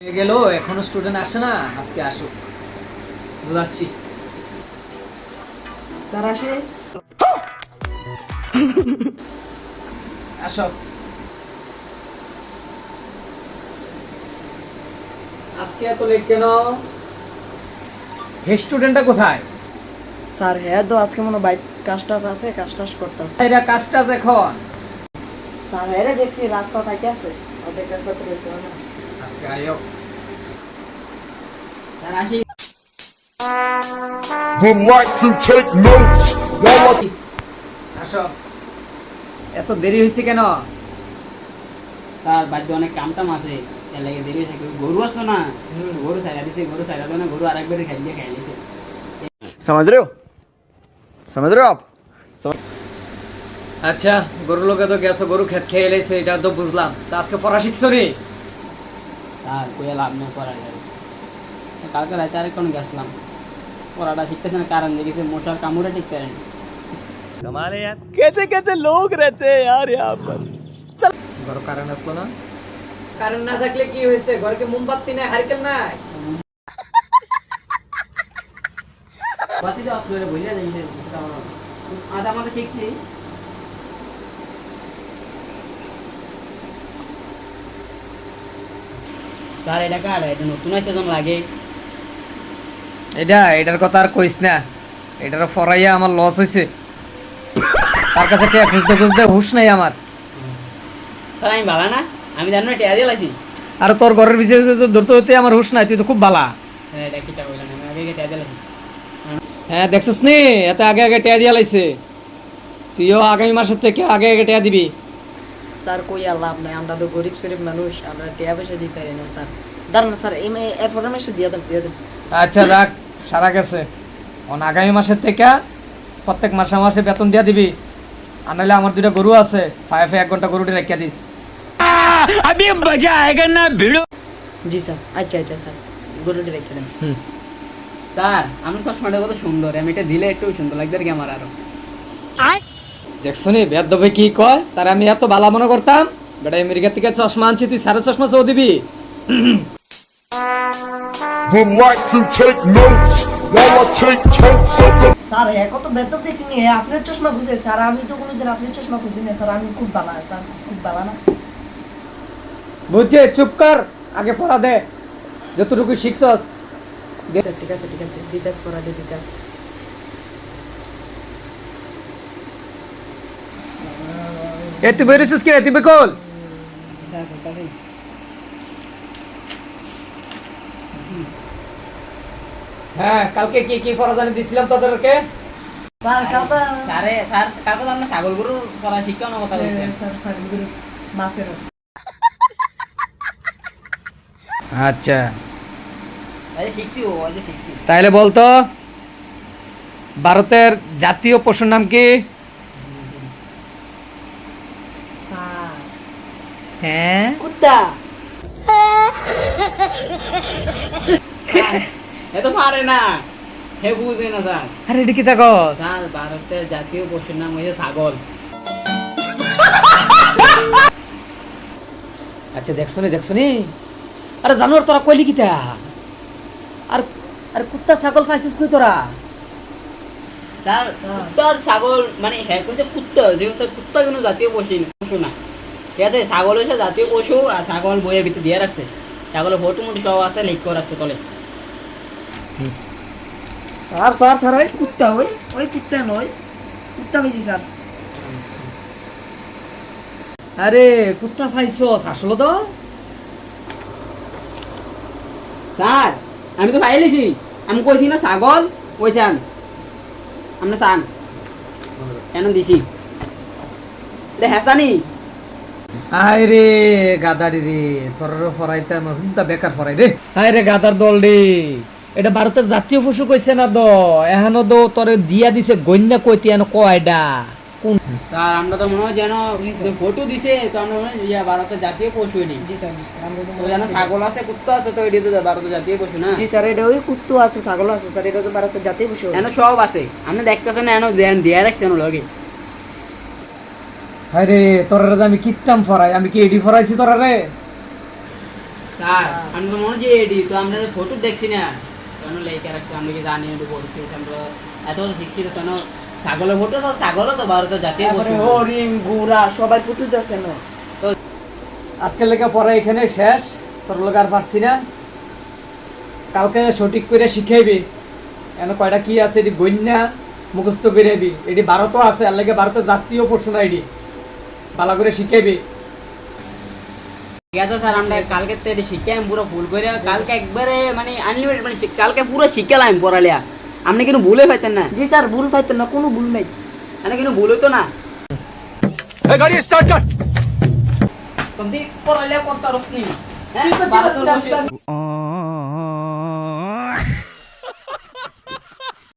গেল এখনো স্টুডেন্ট আসে না, আজকে আসুক বুঝাচ্ছি। স্যার আসে। আসো। আজকে এত লেট কেন? হে স্টুডেন্টটা কোথায়? স্যার হ্যাঁ তো আজকে মনে বাইক কাজ টাজ আছে, কাজ টাজ করতে আছে। এরা কাজ টাজ এখন স্যার হ্যাঁ দেখছি রাস্তা থাকে আছে, ওদের কাছে তো রয়েছে না। আজকে আয়ো। স্যার আসি। Would like to take notes while I আসো। এত দেরি হয়েছে কেন? স্যার বাড়িতে অনেক কাম টাম আছে, এর লাগে দেরি হয়েছে। গরু আসতো না, গরু সাইরা দিছে, গরু সাইরা না, গরু আরেকবার খাই দিছে। समझ रहे हो समझ रहे हो आप আচ্ছা, গরু লোকে তো গেছো, গরু খেত খেয়ে এলেছে, এটা তো বুঝলাম। তা আজকে পড়া শিখছো নি? স্যার কইয়া লাভ নেই পড়ার লাগে। কালকে রাতে আরেকক্ষণ গেছিলাম, পড়াটা শিখতেছে না, কারণ দেখেছে মশার কামড়ে ঠিক করেন। ঘর কারেন্ট আসলো না? কারেন্ট না থাকলে কি হয়েছে? ঘরকে মোমবাতি নাই, হারিকেন নাই? বাতি তো আপনারা বইলা যাইছে, আধা আমাদের শিখছি। স্যার এটা কার? এটা নতুন আছে যখন লাগে। এটার কথা আর কইস না। এটার ফরাইয়া আমার লস হয়েছে। তার কাছে টিয়া খুঁজতে খুঁজতে হুশ নাই আমার। স্যার আমি ভালো না, আমি জানো না টেয়া দিয়ে লাইছি। আর তোর ঘরের বিষয়ে তো ধরতে হতে আমার হুশ নাই, তুই তো খুব বালা। স্যার এটা কিটা বললেন, আমি আগে টেয়া দিয়ে লাইছি। হ্যাঁ দেখছিস নি, এত আগে আগে টিয়া দিয়া লাইছে। তুইও আগামী মাসের থেকে আগে আগে টিয়া দিবি। স্যার কই আর লাভ নাই, আমরা তো গরিব শরীফ মানুষ, আমরা টাকা পয়সা দিতে পারি না স্যার। দাঁড়ান স্যার, এরপরে মাসে দিয়ে দেন, দিয়ে দেন। আচ্ছা যাক, সারা গেছে। আগামী মাসের থেকে প্রত্যেক মাসে মাসে বেতন দিয়া দিবি। আর নাহলে আমার দুইটা গরু আছে, ফাইফে 1 ঘন্টা গরুটি রেখে দিস। জি স্যার, আচ্ছা আচ্ছা স্যার, গরুটি রেখে দেন। স্যার আমার চশমাটা কত সুন্দর, আমি এটা দিলে একটু সুন্দর লাগবে আর কি আমার আরো। দেখছো নি বেদবে কি কয়, তার আমি এত ভালো মনে করতাম। বেটা আমেরিকা থেকে চশমা আনছি, তুই সাড়ে চশমা চেয়েও দিবি। would like to take notes while I take totes of the sir হ্যাঁ কত বেতন দেখছি নি, আপনার চশমা খুঁজে স্যার, আমি তো কোনোদিন আপনার চশমা খুঁজি না স্যার, আমি খুব ভালো স্যার, খুব ভালো না। বুঝছে, চুপ কর, আগে পড়া দে যতটুকু শিখছস। স্যার ঠিক আছে ঠিক আছে, দিতাস পড়া দিয়ে দিতাস। এ তুই বেরিয়েছিস কে? তুই বেকল। স্যার কোথায়? হ্যাঁ, কালকে কি কি পড়া জানি দিছিলাম তোদেরকে? স্যার কালটা স্যার কালকে তো আমরা ছাগল গরু পড়া শিক্ষানোর কথা বলছি। স্যার স্যার গরু মাছের। আচ্ছা শিখছি, ও আজ শিখছি। তাইলে বলতো, ভারতের জাতীয় পশুর নাম কি? স্যার হ্যাঁ, কুত্তা। এ তো পারে না, হে বুঝে না স্যার। আরে এটা কি থাকস? স্যার ভারতের জাতীয় পশুর নাম হয়েছে ছাগল। আচ্ছা দেখছো নি, আরে জানোয়ার তোরা কইলি কি তা? আর আর কুত্তা ছাগল পাইছিস কই তোরা? স্যার কুত্তার ছাগল মানে হ্যাঁ কইছে কুত্তা, যেহেতু কুত্তা কোনো জাতীয় পশু না, ঠিক আছে? ছাগল হচ্ছে জাতীয় পশু, আর ছাগল বইয়ের ভিতরে দিয়ে রাখছে। ছাগলের ফটো মুটি সব আছে, লিখ করে রাখছে তলে। স্যার স্যার স্যার ওই কুত্তা, ওই কুত্তা নয়, কুত্তা বেশি স্যার। আরে কুত্তা পাইছস আসলে তো? স্যার আমি তো পাইলেছি, আমি কইছি না ছাগল ওই চান, আমরা চান কেন দিছি রে হেসানি। আয় রে গাদারি রে, তোর ফরাইতে নতুনটা বেকার ফরাই রে। আয় রে গাদার দল রে, এটা ভারতের জাতীয় পশু কইছে না তো, এখনো তো তোরে দিয়া দিছে গন্যা কইতে এনো কয়ডা কোন? স্যার আমরা তো মনে হয় যেন ফটো দিছে, তো আমরা মনে হয় ভারতের জাতীয় পশু নেই। জি স্যার, জি স্যার, আমরা তো তো যেন ছাগল আছে কুত্তা আছে, তো এটি তো ভারতের জাতীয় পশু না। জি স্যার, এটা ওই কুত্তো আছে, ছাগল আছে স্যার, এটা তো ভারতের জাতীয় পশু। এন সব আছে, আপনি দেখতেছেন না, এন দেয়া রাখছে এন লগে। আরে তোরা আমি কিত্তাম ফরাই, আমি কি এডি ফরাইছি তোরা রে? স্যার আমি তো মনে যে এডি তো আমরা ফটো দেখছি না কেন লেখা রাখছি আমরা কি জানি একটু বলতে আমরা এত শিখছি তো কেন ছাগলের ফটো তো ছাগলও তো ভারতের জাতীয় তারপরে পশু হরিণ গুড়া সবাই ফুটু দিচ্ছে না আজকের লেখা পড়া এখানে শেষ, তোর লোক আর পারছি না। কালকে সঠিক করে শিখাইবি এন কয়টা কি আছে এটি গন্যা মুখস্থ করাবি। এটি ভারতও আছে, আর লেগে ভারতের জাতীয় পশু না, এটি ভালো করে শিখাইবি। ঠিক আছে স্যার আমরা কালকে তো এটা শিখে আমি পুরো ভুল করে কালকে একবারে মানে আনলিমিটেড মানে কালকে পুরো শিখলাম পড়ালিয়া আপনি কিন্তু ভুলে পাইতেন না জি স্যার ভুল পাইতেন না, কোনো ভুল নাই। মানে কিন্তু ভুল হইতো না ए गाड़ी स्टार्ट कर তুমি পড়ালিয়া করতে পারছ নি হ্যাঁ ভারতের বসে